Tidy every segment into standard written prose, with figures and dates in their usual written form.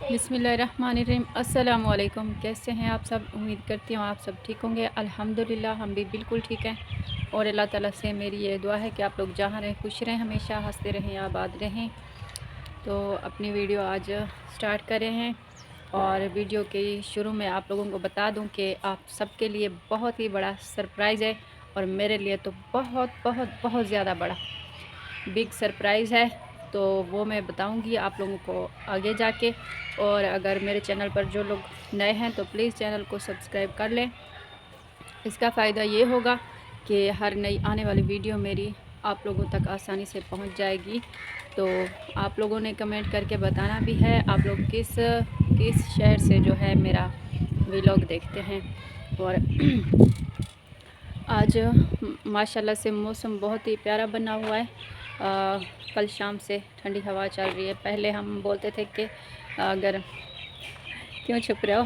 बिस्मिल्लाहिर्रहमानिर्रहीम। अस्सलाम वालेकुम। कैसे हैं आप सब? उम्मीद करती हूँ आप सब ठीक होंगे। अल्हम्दुलिल्लाह हम भी बिल्कुल ठीक हैं और अल्लाह ताला से मेरी ये दुआ है कि आप लोग जहाँ रहें खुश रहें, हमेशा हंसते रहें, आबाद रहें। तो अपनी वीडियो आज स्टार्ट कर रहे हैं और वीडियो के शुरू में आप लोगों को बता दूं कि आप सबके लिए बहुत ही बड़ा सरप्राइज़ है और मेरे लिए तो बहुत बहुत बहुत ज़्यादा बड़ा बिग सरप्राइज़ है। तो वो मैं बताऊंगी आप लोगों को आगे जाके। और अगर मेरे चैनल पर जो लोग नए हैं तो प्लीज़ चैनल को सब्सक्राइब कर लें। इसका फ़ायदा ये होगा कि हर नई आने वाली वीडियो मेरी आप लोगों तक आसानी से पहुंच जाएगी। तो आप लोगों ने कमेंट करके बताना भी है आप लोग किस किस शहर से जो है मेरा व्लॉग देखते हैं। और आज माशाल्लाह से मौसम बहुत ही प्यारा बना हुआ है। कल शाम से ठंडी हवा चल रही है। पहले हम बोलते थे कि अगर क्यों छुप रहे हो,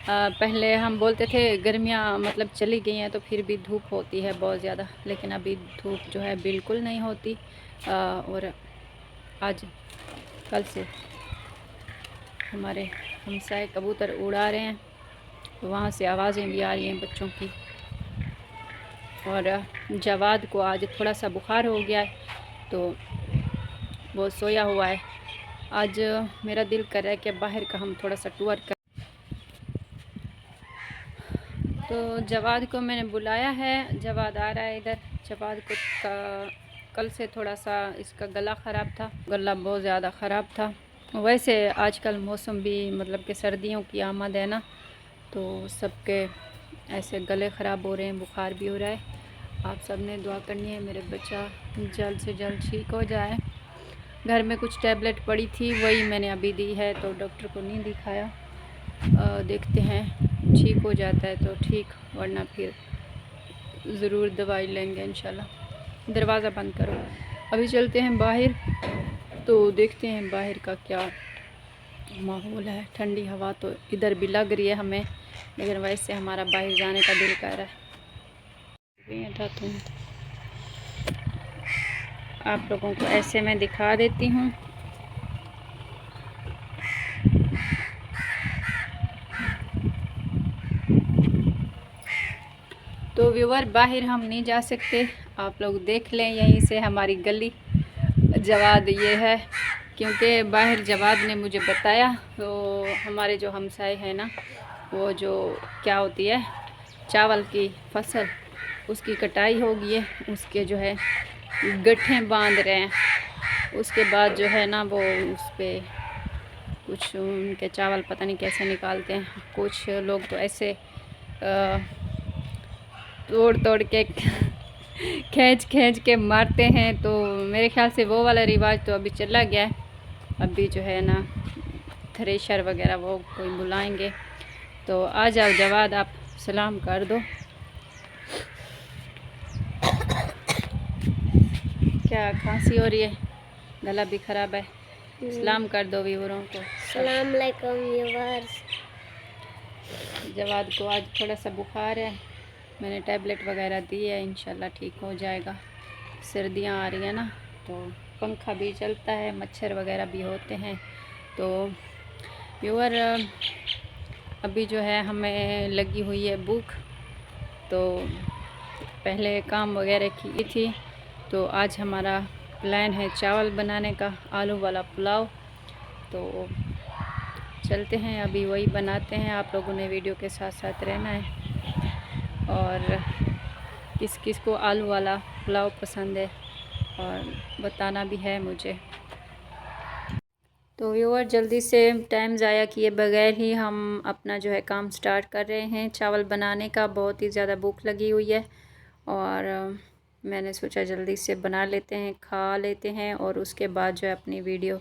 पहले हम बोलते थे गर्मियाँ मतलब चली गई हैं तो फिर भी धूप होती है बहुत ज़्यादा, लेकिन अभी धूप जो है बिल्कुल नहीं होती। और आज कल से हमारे हमसाए कबूतर उड़ा रहे हैं, तो वहाँ से आवाज़ें भी आ रही हैं बच्चों की। और जवाद को आज थोड़ा सा बुखार हो गया है तो वो सोया हुआ है। आज मेरा दिल कर रहा है कि बाहर का हम थोड़ा सा टूर कर। तो जवाद को मैंने बुलाया है, जवाद आ रहा है इधर। जवाद को कल से थोड़ा सा इसका गला ख़राब था, गला बहुत ज़्यादा ख़राब था। वैसे आजकल मौसम भी मतलब कि सर्दियों की आमद है ना, तो सबके ऐसे गले ख़राब हो रहे हैं, बुखार भी हो रहा है। आप सब ने दुआ करनी है मेरे बच्चा जल्द से जल्द ठीक हो जाए। घर में कुछ टैबलेट पड़ी थी, वही मैंने अभी दी है, तो डॉक्टर को नहीं दिखाया। देखते हैं ठीक हो जाता है तो ठीक, वरना फिर ज़रूर दवाई लेंगे इंशाल्लाह। दरवाज़ा बंद करो। अभी चलते हैं बाहर, तो देखते हैं बाहर का क्या माहौल है। ठंडी हवा तो इधर भी लग रही है हमें, लेकिन वैसे हमारा बाहर जाने का दिल कर रहा है। आप लोगों को ऐसे मैं दिखा देती हूँ। तो व्यूवर बाहर हम नहीं जा सकते, आप लोग देख लें यहीं से हमारी गली। जवाद ये है क्योंकि बाहर जवाद ने मुझे बताया, तो हमारे जो हमसाए हैं ना, वो जो क्या होती है चावल की फसल, उसकी कटाई हो गई है, उसके जो है गट्ठे बांध रहे हैं। उसके बाद जो है ना वो उस पर कुछ उनके चावल पता नहीं कैसे निकालते हैं। कुछ लोग तो ऐसे तोड़ तोड़ के खींच खींच के मारते हैं। तो मेरे ख्याल से वो वाला रिवाज तो अभी चला गया है। अभी जो है ना थ्रेशर वगैरह वो कोई बुलाएंगे। तो आ जाओ जवाद, आप सलाम कर दो। क्या खांसी हो रही है, गला भी ख़राब है। सलाम कर दो व्यूअरों को। अस्सलाम वालेकुम व्यूअर्स। जवाद को आज थोड़ा सा बुखार है, मैंने टैबलेट वगैरह दी है, इंशाल्लाह ठीक हो जाएगा। सर्दियाँ आ रही हैं ना, तो पंखा भी चलता है, मच्छर वगैरह भी होते हैं। तो व्यूअर अभी जो है हमें लगी हुई है भूख, तो पहले काम वगैरह की थी। तो आज हमारा प्लान है चावल बनाने का, आलू वाला पुलाव। तो चलते हैं अभी वही बनाते हैं। आप लोगों ने वीडियो के साथ साथ रहना है और किस किस को आलू वाला पुलाव पसंद है और बताना भी है मुझे। तो व्यूअर जल्दी से टाइम ज़ाया किए बगैर ही हम अपना जो है काम स्टार्ट कर रहे हैं चावल बनाने का। बहुत ही ज़्यादा भूख लगी हुई है और मैंने सोचा जल्दी से बना लेते हैं, खा लेते हैं और उसके बाद जो है अपनी वीडियो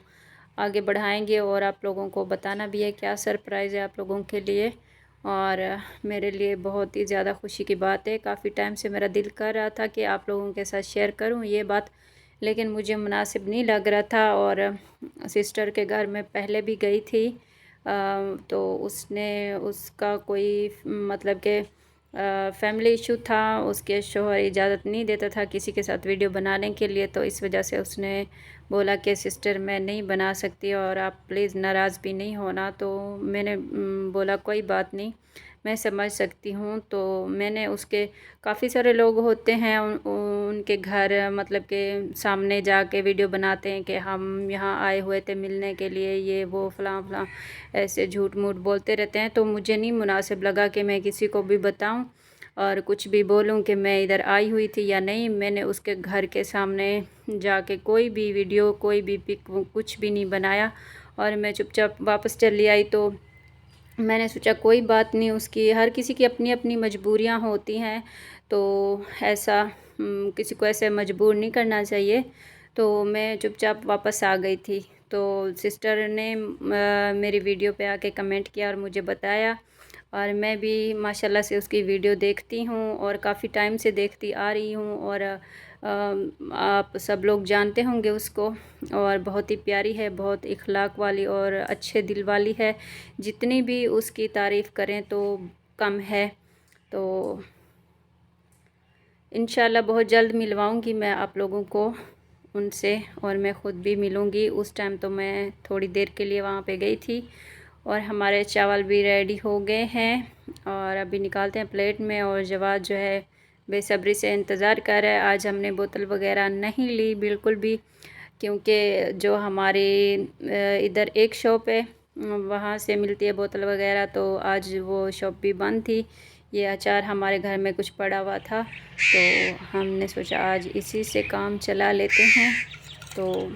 आगे बढ़ाएंगे। और आप लोगों को बताना भी है क्या सरप्राइज़ है आप लोगों के लिए, और मेरे लिए बहुत ही ज़्यादा खुशी की बात है। काफ़ी टाइम से मेरा दिल कर रहा था कि आप लोगों के साथ शेयर करूं ये बात, लेकिन मुझे मुनासिब नहीं लग रहा था। और सिस्टर के घर में पहले भी गई थी, तो उसने उसका कोई मतलब कि फैमिली इशू था, उसके शोहर इजाज़त नहीं देता था किसी के साथ वीडियो बनाने के लिए, तो इस वजह से उसने बोला कि सिस्टर मैं नहीं बना सकती और आप प्लीज़ नाराज़ भी नहीं होना। तो मैंने बोला कोई बात नहीं, मैं समझ सकती हूँ। तो मैंने उसके काफ़ी सारे लोग होते हैं उनके घर मतलब के सामने जाके वीडियो बनाते हैं कि हम यहाँ आए हुए थे मिलने के लिए, ये वो फ़लाँ फ़लाँ ऐसे झूठ मूठ बोलते रहते हैं। तो मुझे नहीं मुनासिब लगा कि मैं किसी को भी बताऊं और कुछ भी बोलूं कि मैं इधर आई हुई थी या नहीं। मैंने उसके घर के सामने जाके कोई भी वीडियो, कोई भी पिक कुछ भी नहीं बनाया और मैं चुपचाप वापस चली आई। तो मैंने सोचा कोई बात नहीं, उसकी हर किसी की अपनी अपनी मजबूरियां होती हैं, तो ऐसा किसी को ऐसे मजबूर नहीं करना चाहिए। तो मैं चुपचाप वापस आ गई थी। तो सिस्टर ने मेरी वीडियो पे आके कमेंट किया और मुझे बताया, और मैं भी माशाल्लाह से उसकी वीडियो देखती हूँ और काफ़ी टाइम से देखती आ रही हूँ। और आप सब लोग जानते होंगे उसको, और बहुत ही प्यारी है, बहुत इखलाक वाली और अच्छे दिल वाली है। जितनी भी उसकी तारीफ़ करें तो कम है। तो इंशाल्लाह बहुत जल्द मिलवाऊंगी मैं आप लोगों को उनसे, और मैं ख़ुद भी मिलूंगी। उस टाइम तो मैं थोड़ी देर के लिए वहाँ पे गई थी। और हमारे चावल भी रेडी हो गए हैं और अभी निकालते हैं प्लेट में। और जवाद जो है बेसब्री से इंतज़ार कर रहा है। आज हमने बोतल वगैरह नहीं ली बिल्कुल भी, क्योंकि जो हमारे इधर एक शॉप है वहाँ से मिलती है बोतल वगैरह, तो आज वो शॉप भी बंद थी। ये अचार हमारे घर में कुछ पड़ा हुआ था, तो हमने सोचा आज इसी से काम चला लेते हैं। तो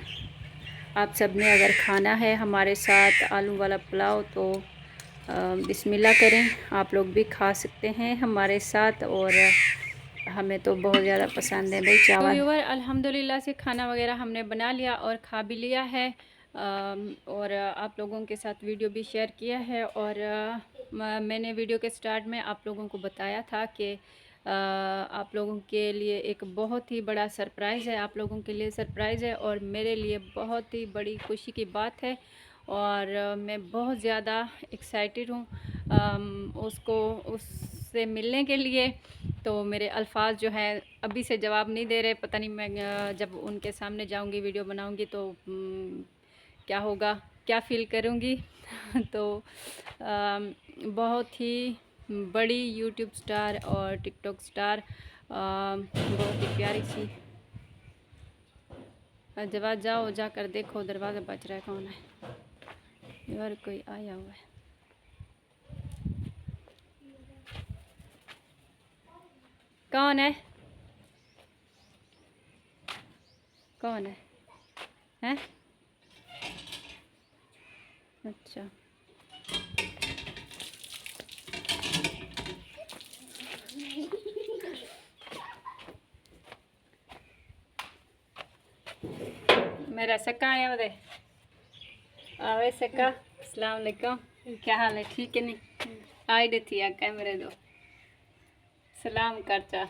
आप सब ने अगर खाना है हमारे साथ आलू वाला पुलाव तो बिस्मिल्लाह करें, आप लोग भी खा सकते हैं हमारे साथ। और हमें तो बहुत ज़्यादा पसंद है भाई चावल। तो व्यूअर अल्हम्दुलिल्लाह से खाना वगैरह हमने बना लिया और खा भी लिया है, और आप लोगों के साथ वीडियो भी शेयर किया है। और मैंने वीडियो के स्टार्ट में आप लोगों को बताया था कि आप लोगों के लिए एक बहुत ही बड़ा सरप्राइज़ है, आप लोगों के लिए सरप्राइज़ है और मेरे लिए बहुत ही बड़ी खुशी की बात है। और मैं बहुत ज़्यादा एक्साइटेड हूँ उससे मिलने के लिए। तो मेरे अल्फाज जो हैं अभी से जवाब नहीं दे रहे, पता नहीं मैं जब उनके सामने जाऊंगी वीडियो बनाऊंगी तो क्या होगा, क्या फ़ील करूंगी। तो बहुत ही बड़ी यूट्यूब स्टार और टिकटॉक स्टार, बहुत ही प्यारी सी। जवाब जाओ, जाकर देखो दरवाज़ा बज रहा है, कौन है यार, कोई आया हुआ है। कौन है, कौन है, हैं? अच्छा, मेरा सक्का आया हुआ है। आवे सक्का, अस्सलाम वालेकुम, क्या हाल है, ठीक है? नहीं आई दे थी कैमरे दो सलाम कर चा,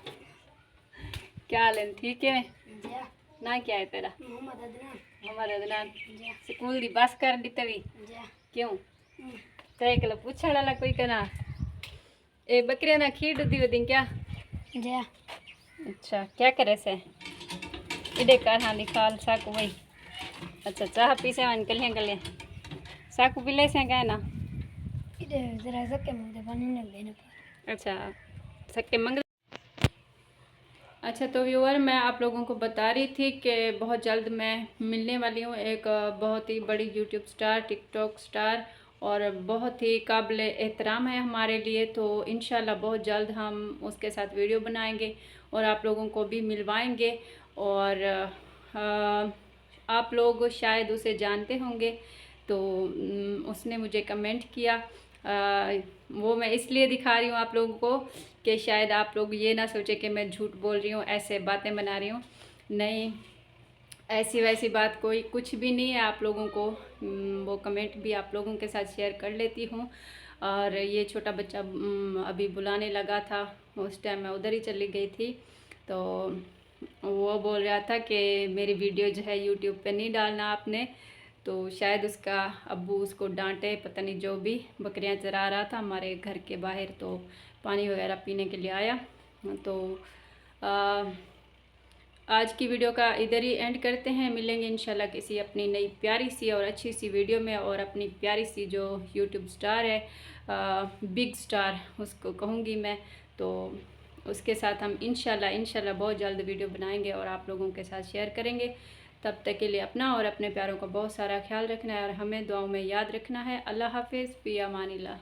क्या हाल है, ठीक है? ना क्या है तेरा? मोहम्मद अदनान। स्कूल दी बस कर दी तभी क्यों तेरे के पूछने वाला कोई कहना ए बकरियां ना खीर दूधी वधी क्या? अच्छा, क्या करे से इधे कर हाँ निकाल साकू भाई। अच्छा, चाह पी से वन कलियां कलियां साकू पी ले से क्या ना अच्छा सक्के मंग। अच्छा, तो व्यूअर मैं आप लोगों को बता रही थी कि बहुत जल्द मैं मिलने वाली हूँ एक बहुत ही बड़ी यूट्यूब स्टार, टिकटॉक स्टार, और बहुत ही काबिल एहतराम है हमारे लिए। तो इंशाल्लाह बहुत जल्द हम उसके साथ वीडियो बनाएंगे और आप लोगों को भी मिलवाएंगे। और आप लोग शायद उसे जानते होंगे, तो उसने मुझे कमेंट किया। वो मैं इसलिए दिखा रही हूँ आप लोगों को कि शायद आप लोग ये ना सोचे कि मैं झूठ बोल रही हूँ, ऐसे बातें बना रही हूँ। नहीं, ऐसी वैसी बात कोई कुछ भी नहीं है। आप लोगों को वो कमेंट भी आप लोगों के साथ शेयर कर लेती हूँ। और ये छोटा बच्चा अभी बुलाने लगा था, उस टाइम मैं उधर ही चली गई थी। तो वो बोल रहा था कि मेरी वीडियो जो है यूट्यूब पे नहीं डालना आपने। तो शायद उसका अब्बू उसको डांटे, पता नहीं, जो भी बकरियां चरा रहा था हमारे घर के बाहर, तो पानी वगैरह पीने के लिए आया। तो आज की वीडियो का इधर ही एंड करते हैं। मिलेंगे इंशाल्लाह किसी अपनी नई प्यारी सी और अच्छी सी वीडियो में, और अपनी प्यारी सी जो यूट्यूब स्टार है, बिग स्टार उसको कहूँगी मैं, तो उसके साथ हम इंशाल्लाह बहुत जल्द वीडियो बनाएंगे और आप लोगों के साथ शेयर करेंगे। तब तक के लिए अपना और अपने प्यारों का बहुत सारा ख्याल रखना है और हमें दुआओं में याद रखना है। अल्लाह हाफिज़, फ़ी अमानिल्लाह।